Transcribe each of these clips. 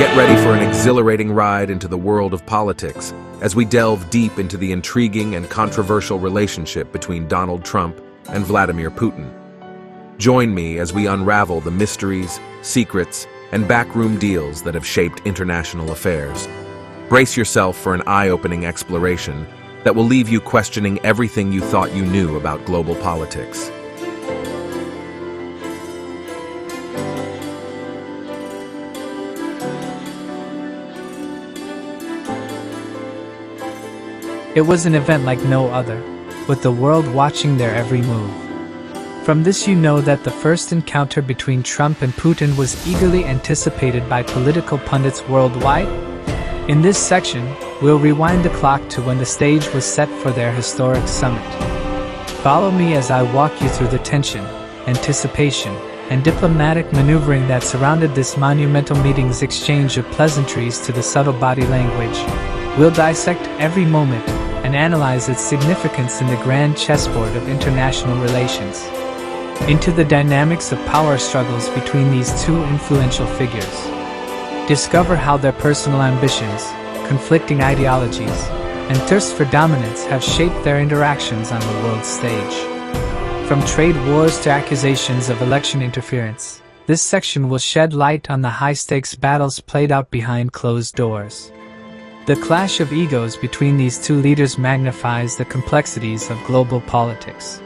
Get ready for an exhilarating ride into the world of politics as we delve deep into the intriguing and controversial relationship between Donald Trump and Vladimir Putin. Join me as we unravel the mysteries, secrets, and backroom deals that have shaped international affairs. Brace yourself for an eye-opening exploration that will leave you questioning everything you thought you knew about global politics. It was an event like no other, with the world watching their every move. From this you know that the first encounter between Trump and Putin was eagerly anticipated by political pundits worldwide. In this section, we'll rewind the clock to when the stage was set for their historic summit. Follow me as I walk you through the tension, anticipation, and diplomatic maneuvering that surrounded this monumental meeting's exchange of pleasantries to the subtle body language. We'll dissect every moment and analyze its significance in the grand chessboard of international relations. Into the dynamics of power struggles between these two influential figures. Discover how their personal ambitions, conflicting ideologies, and thirst for dominance have shaped their interactions on the world stage. From trade wars to accusations of election interference, this section will shed light on the high-stakes battles played out behind closed doors. The clash of egos between these two leaders magnifies the complexities of global politics.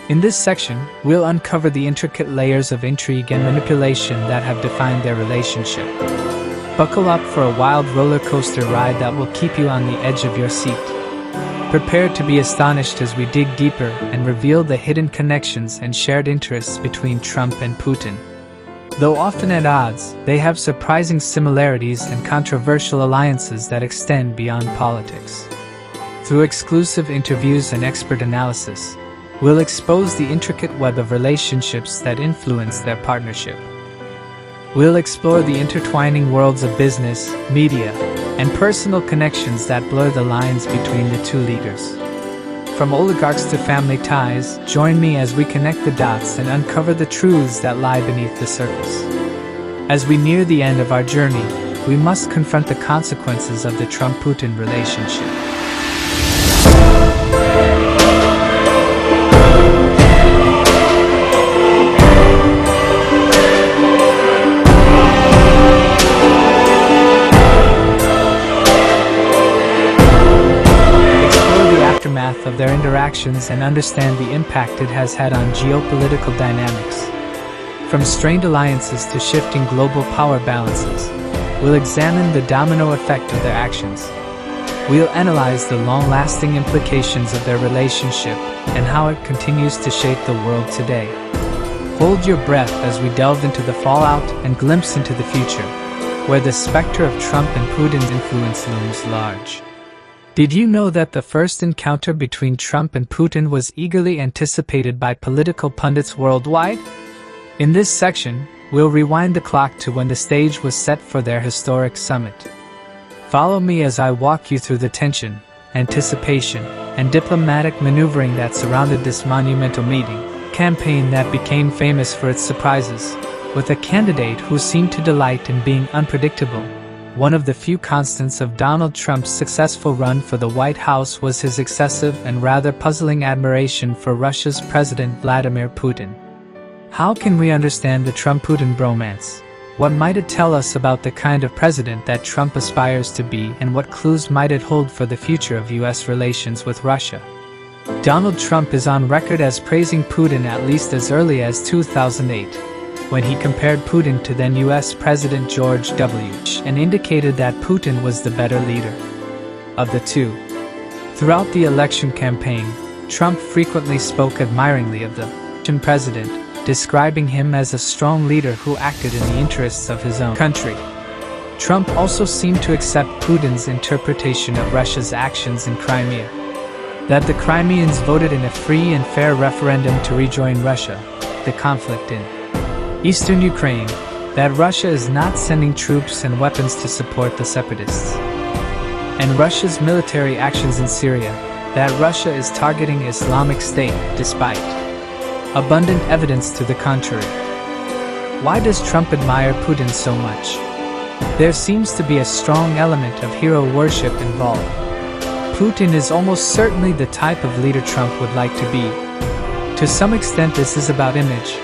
In this section, we'll uncover the intricate layers of intrigue and manipulation that have defined their relationship. Buckle up for a wild roller coaster ride that will keep you on the edge of your seat. Prepare to be astonished as we dig deeper and reveal the hidden connections and shared interests between Trump and Putin. Though often at odds, they have surprising similarities and controversial alliances that extend beyond politics. Through exclusive interviews and expert analysis, we'll expose the intricate web of relationships that influence their partnership. We'll explore the intertwining worlds of business, media, and personal connections that blur the lines between the two leaders. From oligarchs to family ties, join me as we connect the dots and uncover the truths that lie beneath the surface. As we near the end of our journey, we must confront the consequences of the Trump-Putin relationship. Of their interactions and understand the impact it has had on geopolitical dynamics. From strained alliances to shifting global power balances, we'll examine the domino effect of their actions. We'll analyze the long-lasting implications of their relationship and how it continues to shape the world today. Hold your breath as we delve into the fallout and glimpse into the future, where the specter of Trump and Putin's influence looms large. Did you know that the first encounter between Trump and Putin was eagerly anticipated by political pundits worldwide? In this section, we'll rewind the clock to when the stage was set for their historic summit. Follow me as I walk you through the tension, anticipation, and diplomatic maneuvering that surrounded this monumental campaign that became famous for its surprises, with a candidate who seemed to delight in being unpredictable. One of the few constants of Donald Trump's successful run for the White House was his excessive and rather puzzling admiration for Russia's President Vladimir Putin. How can we understand the Trump-Putin bromance? What might it tell us about the kind of president that Trump aspires to be, and what clues might it hold for the future of U.S. relations with Russia? Donald Trump is on record as praising Putin at least as early as 2008. When he compared Putin to then U.S. President George W. Bush and indicated that Putin was the better leader of the two. Throughout the election campaign, Trump frequently spoke admiringly of the Russian president, describing him as a strong leader who acted in the interests of his own country. Trump also seemed to accept Putin's interpretation of Russia's actions in Crimea, that the Crimeans voted in a free and fair referendum to rejoin Russia, the conflict in eastern Ukraine, that Russia is not sending troops and weapons to support the separatists, and Russia's military actions in Syria, that Russia is targeting Islamic State despite abundant evidence to the contrary. Why does Trump admire Putin so much? There seems to be a strong element of hero worship involved. Putin is almost certainly the type of leader Trump would like to be. To some extent this is about image.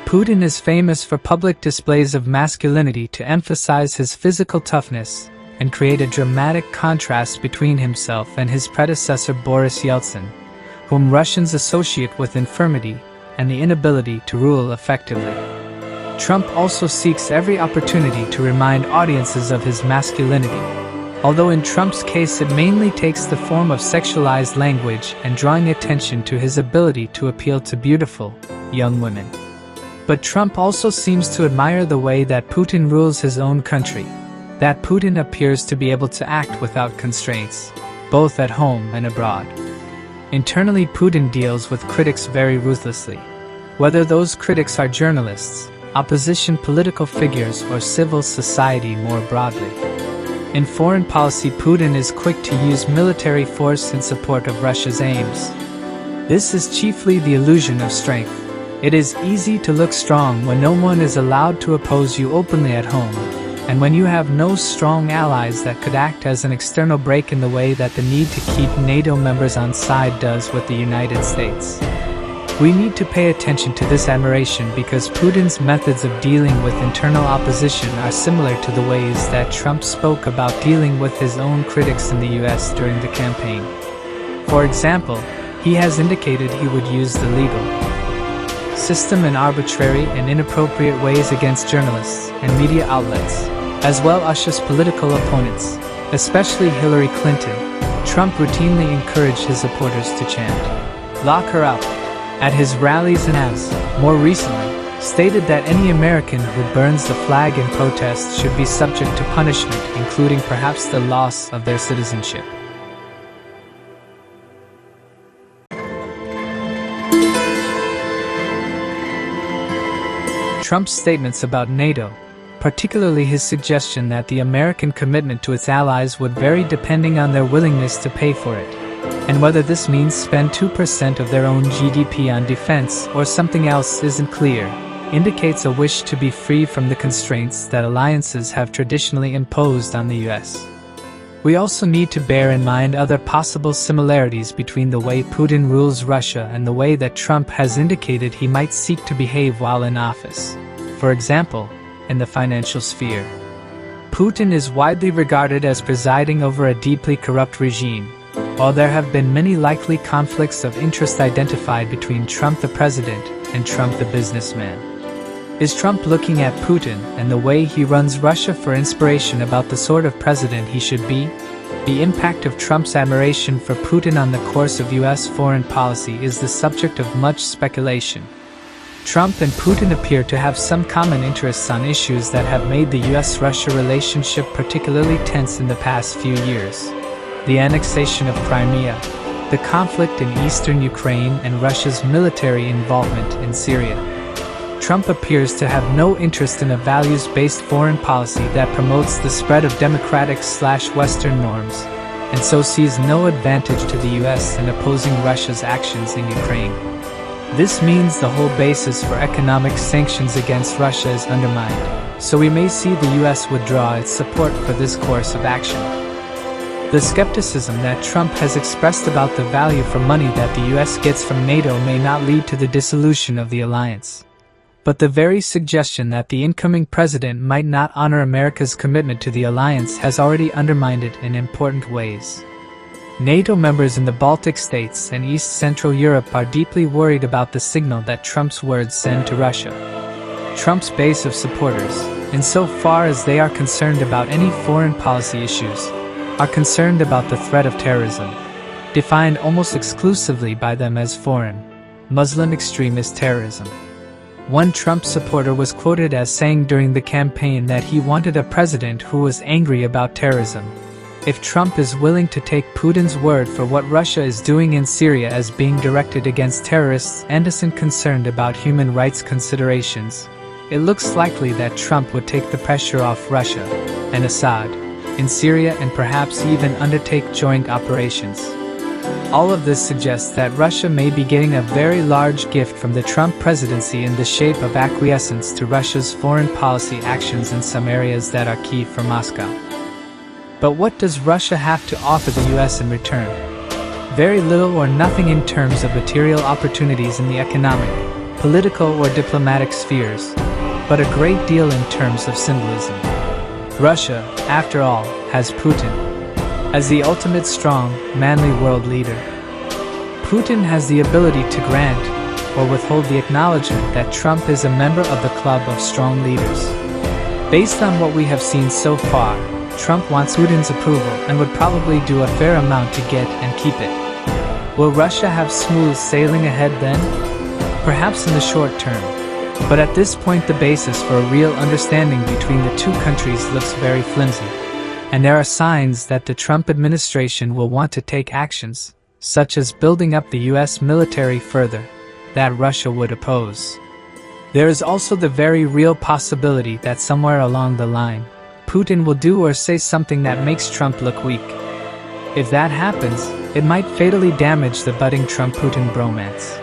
Putin is famous for public displays of masculinity to emphasize his physical toughness and create a dramatic contrast between himself and his predecessor Boris Yeltsin, whom Russians associate with infirmity and the inability to rule effectively. Trump also seeks every opportunity to remind audiences of his masculinity, although in Trump's case it mainly takes the form of sexualized language and drawing attention to his ability to appeal to beautiful, young women. But Trump also seems to admire the way that Putin rules his own country, that Putin appears to be able to act without constraints, both at home and abroad. Internally, Putin deals with critics very ruthlessly, whether those critics are journalists, opposition political figures, or civil society more broadly. In foreign policy, Putin is quick to use military force in support of Russia's aims. This is chiefly the illusion of strength. It is easy to look strong when no one is allowed to oppose you openly at home, and when you have no strong allies that could act as an external brake in the way that the need to keep NATO members on side does with the United States. We need to pay attention to this admiration because Putin's methods of dealing with internal opposition are similar to the ways that Trump spoke about dealing with his own critics in the US during the campaign. For example, he has indicated he would use the legal system in arbitrary and inappropriate ways against journalists and media outlets, as well as political opponents, especially Hillary Clinton. Trump routinely encouraged his supporters to chant, "Lock her up," at his rallies and has, more recently, stated that any American who burns the flag in protest should be subject to punishment, including perhaps the loss of their citizenship. Trump's statements about NATO, particularly his suggestion that the American commitment to its allies would vary depending on their willingness to pay for it, and whether this means spend 2% of their own GDP on defense or something else isn't clear, indicates a wish to be free from the constraints that alliances have traditionally imposed on the US. We also need to bear in mind other possible similarities between the way Putin rules Russia and the way that Trump has indicated he might seek to behave while in office. For example, in the financial sphere, Putin is widely regarded as presiding over a deeply corrupt regime, while there have been many likely conflicts of interest identified between Trump the president and Trump the businessman. Is Trump looking at Putin and the way he runs Russia for inspiration about the sort of president he should be? The impact of Trump's admiration for Putin on the course of US foreign policy is the subject of much speculation. Trump and Putin appear to have some common interests on issues that have made the US-Russia relationship particularly tense in the past few years. The annexation of Crimea, the conflict in eastern Ukraine, and Russia's military involvement in Syria. Trump appears to have no interest in a values-based foreign policy that promotes the spread of democratic/Western norms, and so sees no advantage to the US in opposing Russia's actions in Ukraine. This means the whole basis for economic sanctions against Russia is undermined, so we may see the US withdraw its support for this course of action. The skepticism that Trump has expressed about the value for money that the US gets from NATO may not lead to the dissolution of the alliance. But the very suggestion that the incoming president might not honor America's commitment to the alliance has already undermined it in important ways. NATO members in the Baltic states and East Central Europe are deeply worried about the signal that Trump's words send to Russia. Trump's base of supporters, insofar as they are concerned about any foreign policy issues, are concerned about the threat of terrorism, defined almost exclusively by them as foreign, Muslim extremist terrorism. One Trump supporter was quoted as saying during the campaign that he wanted a president who was angry about terrorism. If Trump is willing to take Putin's word for what Russia is doing in Syria as being directed against terrorists and isn't concerned about human rights considerations, it looks likely that Trump would take the pressure off Russia and Assad in Syria and perhaps even undertake joint operations. All of this suggests that Russia may be getting a very large gift from the Trump presidency in the shape of acquiescence to Russia's foreign policy actions in some areas that are key for Moscow. But what does Russia have to offer the US in return? Very little or nothing in terms of material opportunities in the economic, political or diplomatic spheres, but a great deal in terms of symbolism. Russia, after all, has Putin as the ultimate strong, manly world leader. Putin has the ability to grant or withhold the acknowledgement that Trump is a member of the club of strong leaders. Based on what we have seen so far, Trump wants Putin's approval and would probably do a fair amount to get and keep it. Will Russia have smooth sailing ahead then? Perhaps in the short term. But at this point the basis for a real understanding between the two countries looks very flimsy. And there are signs that the Trump administration will want to take actions, such as building up the US military further, that Russia would oppose. There is also the very real possibility that somewhere along the line, Putin will do or say something that makes Trump look weak. If that happens, it might fatally damage the budding Trump-Putin bromance.